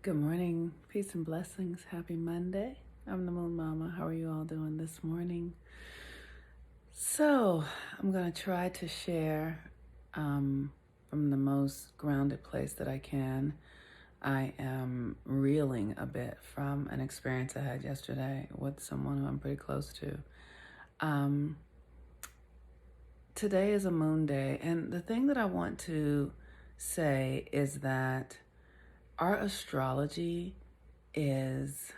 Good morning, peace and blessings. Happy Monday. I'm the Moon Mama. How are you all doing this morning? So, I'm going to try to share from the most grounded place that I can. I am reeling a bit from an experience I had yesterday with someone who I'm pretty close to. Today is a moon day, and the thing that I want to say is that our astrology is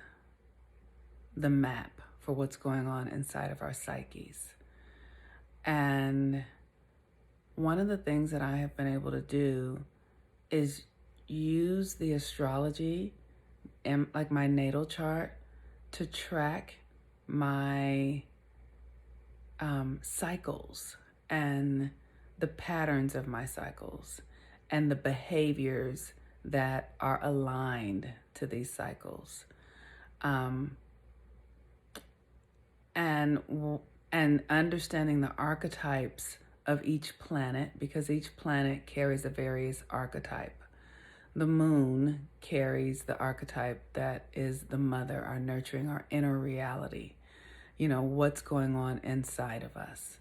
the map for what's going on inside of our psyches. And one of the things that I have been able to do is use the astrology and like my natal chart to track my cycles and the patterns of my cycles and the behaviors that are aligned to these cycles. And understanding the archetypes of each planet, because each planet carries a various archetype. The moon carries the archetype that is the mother, our nurturing, our inner reality, what's going on inside of us.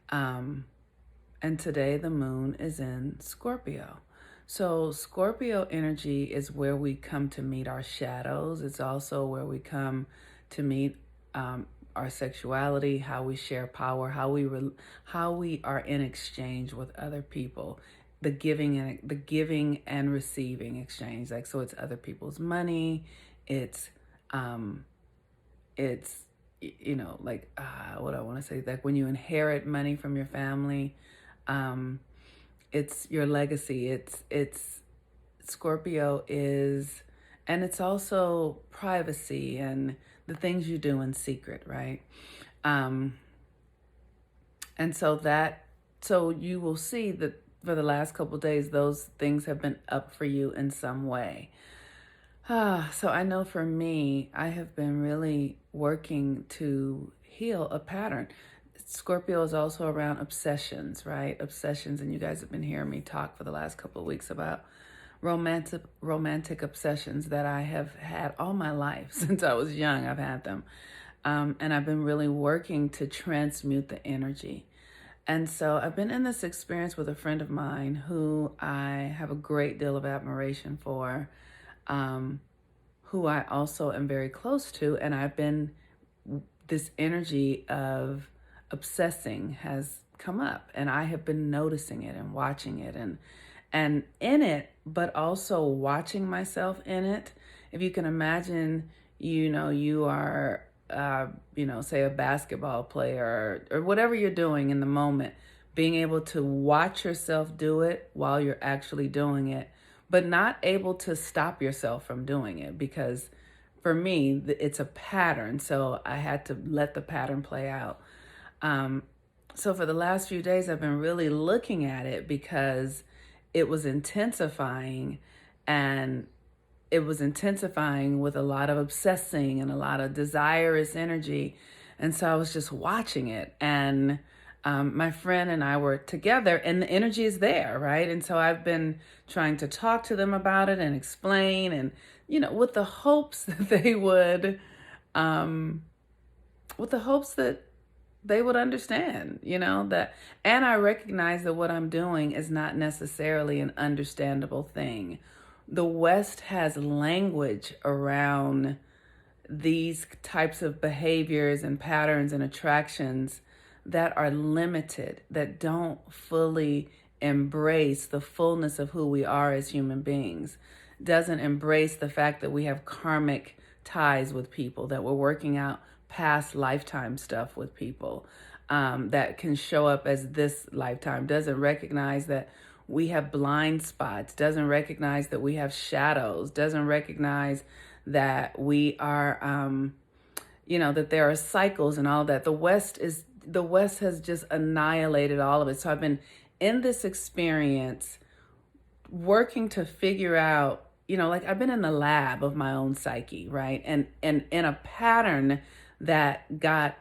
And today the moon is in Scorpio. So Scorpio energy is where we come to meet our shadows. It's also where we come to meet our sexuality, how we share power, how we are in exchange with other people, the giving and receiving exchange. Like, so it's other people's money. It's what I want to say, like when you inherit money from your family, it's your legacy. It's Scorpio is, and it's also privacy and the things you do in secret, right? And so you will see that for the last couple of days, those things have been up for you in some way. So I know for me, I have been really working to heal a pattern. Scorpio is also around obsessions, right? Obsessions, and you guys have been hearing me talk for the last couple of weeks about romantic obsessions that I have had all my life. Since I was young, I've had them. And I've been really working to transmute the energy. And so I've been in this experience with a friend of mine who I have a great deal of admiration for, who I also am very close to. And this energy of obsessing has come up, and I have been noticing it and watching it and in it, but also watching myself in it. If you can imagine, you are, say a basketball player or whatever you're doing in the moment, being able to watch yourself do it while you're actually doing it, but not able to stop yourself from doing it, because for me, it's a pattern. So I had to let the pattern play out. So for the last few days, I've been really looking at it because it was intensifying, and it was intensifying with a lot of obsessing and a lot of desirous energy. And so I was just watching it, and my friend and I were together, and the energy is there, right? And so I've been trying to talk to them about it and explain, and with the hopes that they would, understand, that, and I recognize that what I'm doing is not necessarily an understandable thing. The West has language around these types of behaviors and patterns and attractions that are limited, that don't fully embrace the fullness of who we are as human beings, doesn't embrace the fact that we have karmic ties with people, that we're working out past lifetime stuff with people, that can show up as this lifetime, doesn't recognize that we have blind spots, doesn't recognize that we have shadows, doesn't recognize that we are, that there are cycles and all that. The West has just annihilated all of it. So I've been in this experience working to figure out, like I've been in the lab of my own psyche, right? And in a pattern that got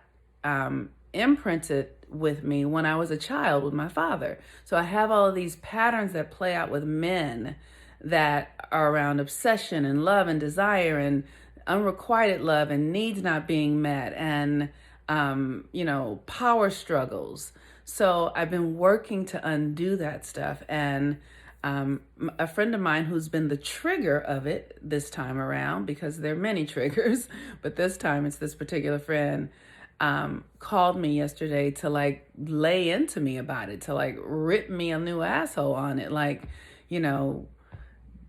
imprinted with me when I was a child with my father. So I have all of these patterns that play out with men that are around obsession and love and desire and unrequited love and needs not being met and, power struggles. So I've been working to undo that stuff. And a friend of mine who's been the trigger of it this time around, because there are many triggers, but this time it's this particular friend, called me yesterday to like lay into me about it, to like rip me a new asshole on it. Like,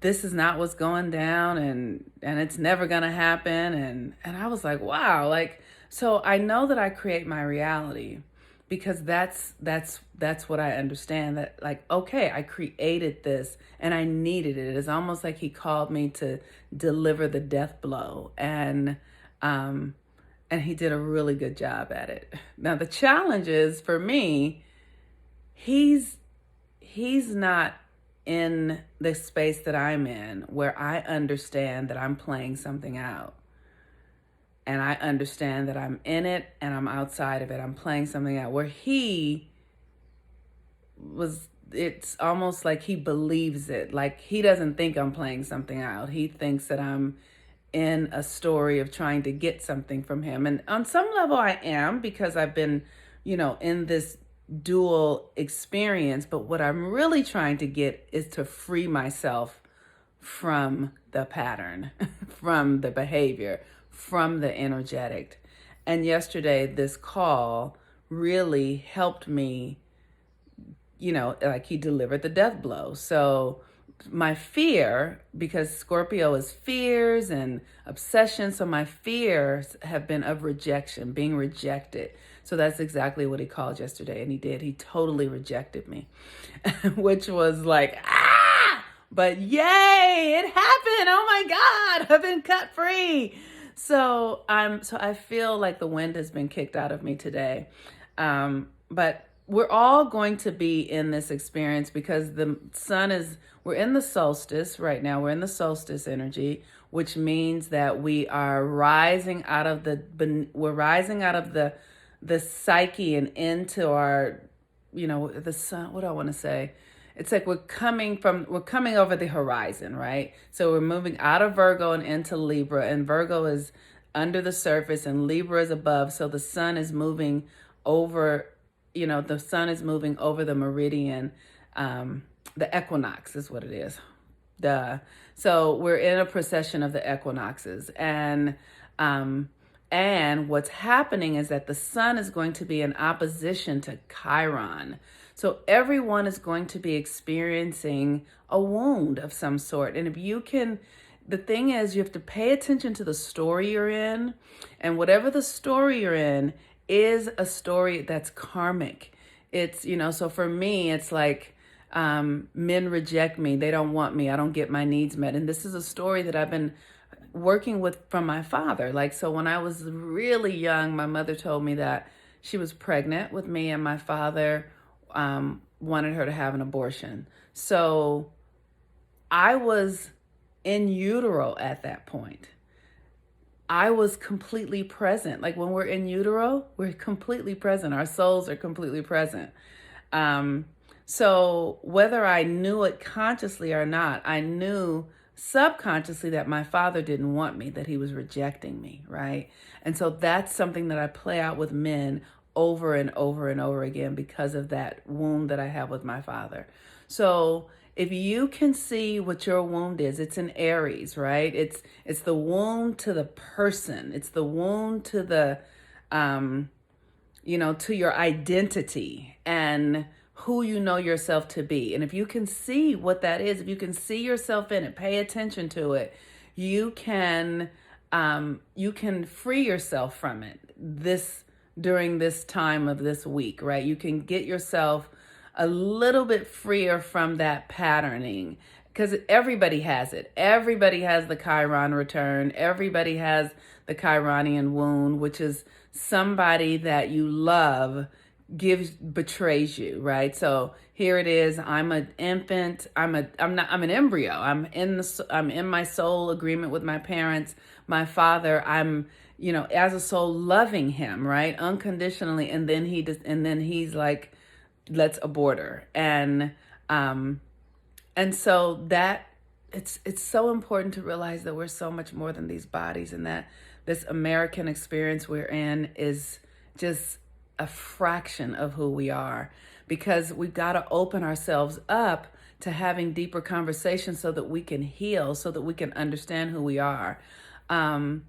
this is not what's going down and it's never gonna happen. And I was like, wow, like, so I know that I create my reality because that's what I understand, that like, okay, I created this and I needed it. It's almost like he called me to deliver the death blow. And he did a really good job at it. Now the challenge is for me, he's not in the space that I'm in where I understand that I'm playing something out. And I understand that I'm in it and I'm outside of it. I'm playing something out. Where he was, it's almost like he believes it. Like he doesn't think I'm playing something out. He thinks that I'm in a story of trying to get something from him. And on some level I am, because I've been, in this dual experience. But what I'm really trying to get is to free myself from the pattern, from the behavior, from the energetic. And yesterday, this call really helped me, like he delivered the death blow. So my fear, because Scorpio is fears and obsession, so my fears have been of rejection, being rejected. So that's exactly what he called yesterday, and he did. He totally rejected me, which was like, but yay, it happened. Oh my God, I've been cut free. So I feel like the wind has been kicked out of me today. But we're all going to be in this experience because we're in the solstice right now. We're in the solstice energy, which means that we are rising out of the psyche and into our, the sun. What do I want to say? It's like we're coming over the horizon, right? So we're moving out of Virgo and into Libra, and Virgo is under the surface and Libra is above. So the sun is moving over, the meridian. The equinox is what it is. Duh. So we're in a procession of the equinoxes, and what's happening is that the sun is going to be in opposition to Chiron. So everyone is going to be experiencing a wound of some sort. And the thing is, you have to pay attention to the story you're in. And whatever the story you're in is a story that's karmic. It's, so for me, it's like, men reject me. They don't want me. I don't get my needs met. And this is a story that I've been working with from my father. Like, so when I was really young, my mother told me that she was pregnant with me and my father wanted her to have an abortion. So I was in utero at that point. I was completely present. Like when we're in utero, we're completely present. Our souls are completely present. So whether I knew it consciously or not, I knew subconsciously that my father didn't want me, that he was rejecting me, right? And so that's something that I play out with men over and over and over again because of that wound that I have with my father. So if you can see what your wound is, it's in Aries, right? It's the wound to the person. It's the wound to the, to your identity and who you know yourself to be. And if you can see what that is, if you can see yourself in it, pay attention to it, you can free yourself from it during this time of this week, right? You can get yourself a little bit freer from that patterning, because everybody has it. Everybody has the Chiron return. Everybody has the Chironian wound, which is somebody that you love betrays you, right? So here it is. I'm an infant. I'm an embryo. I'm in my soul agreement with my parents. My father, I'm, as a soul loving him, right? Unconditionally. And then he's like, let's abort her. And so that it's so important to realize that we're so much more than these bodies, and that this American experience we're in is just a fraction of who we are, because we've got to open ourselves up to having deeper conversations so that we can heal, so that we can understand who we are. And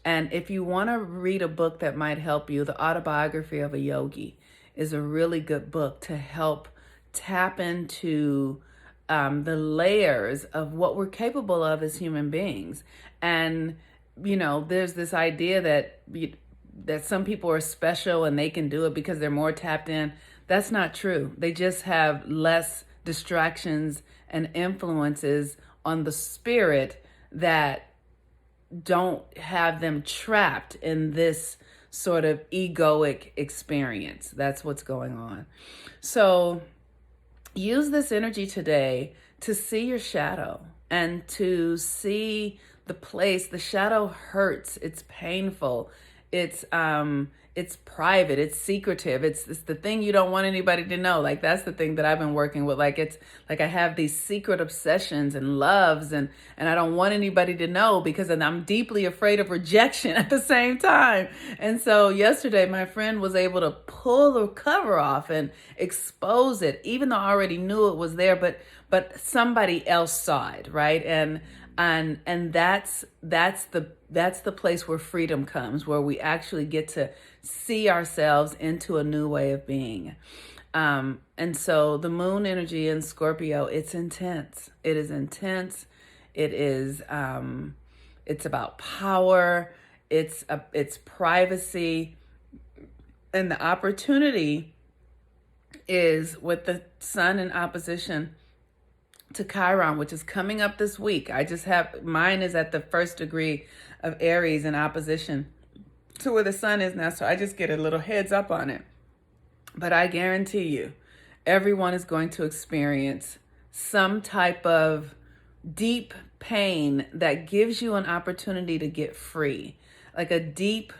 if you want to read a book that might help you, The Autobiography of a Yogi is a really good book to help tap into the layers of what we're capable of as human beings. And, there's this idea that some people are special and they can do it because they're more tapped in. That's not true. They just have less distractions and influences on the spirit that don't have them trapped in this sort of egoic experience. That's what's going on. So use this energy today to see your shadow and to see the place. The shadow hurts. It's painful. It's private. It's secretive. It's the thing you don't want anybody to know. Like, that's the thing that I've been working with. Like, it's like I have these secret obsessions and loves, and I don't want anybody to know, because I'm deeply afraid of rejection at the same time. And so yesterday, my friend was able to pull the cover off and expose it, even though I already knew it was there, but somebody else saw it, right? And that's the place where freedom comes, where we actually get to see ourselves into a new way of being. And so the moon energy in Scorpio, it's intense. It is intense. It is, it's about power. It's privacy. And the opportunity is with the sun in opposition to Chiron, which is coming up this week. Mine is at the first degree of Aries in opposition to where the sun is now. So I just get a little heads up on it. But I guarantee you, everyone is going to experience some type of deep pain that gives you an opportunity to get free. Like a deep,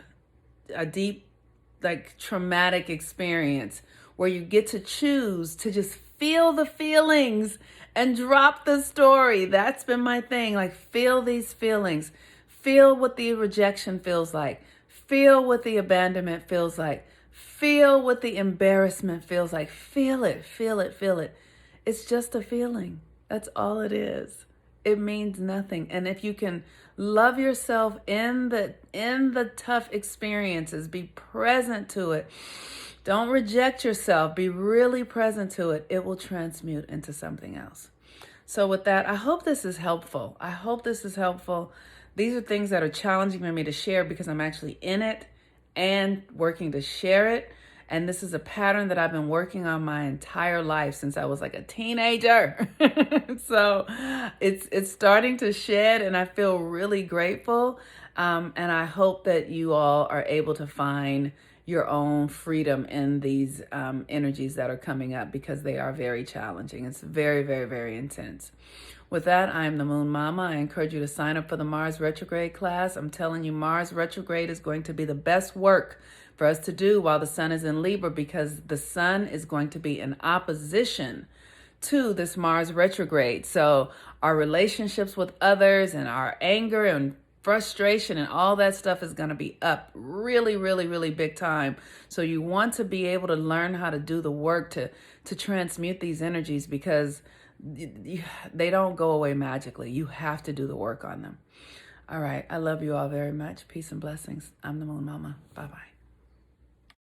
like traumatic experience where you get to choose to just feel the feelings and drop the story. That's been my thing. Like, feel these feelings. Feel what the rejection feels like. Feel what the abandonment feels like. Feel what the embarrassment feels like. Feel it, feel it, feel it. It's just a feeling. That's all it is. It means nothing. And if you can love yourself in the tough experiences, be present to it. Don't reject yourself. Be really present to it. It will transmute into something else. So with that, I hope this is helpful. These are things that are challenging for me to share because I'm actually in it and working to share it. And this is a pattern that I've been working on my entire life since I was like a teenager. So it's starting to shed, and I feel really grateful. And I hope that you all are able to find your own freedom in these energies that are coming up, because they are very challenging. It's very, very, very intense. With that, I am the Moon Mama. I encourage you to sign up for the Mars retrograde class. I'm telling you, Mars retrograde is going to be the best work for us to do while the sun is in Libra, because the sun is going to be in opposition to this Mars retrograde. So our relationships with others and our anger and frustration and all that stuff is going to be up really, really, really big time. So you want to be able to learn how to do the work to transmute these energies, because they don't go away magically. You have to do the work on them. All right. I love you all very much. Peace and blessings. I'm the Moon Mama. Bye-bye.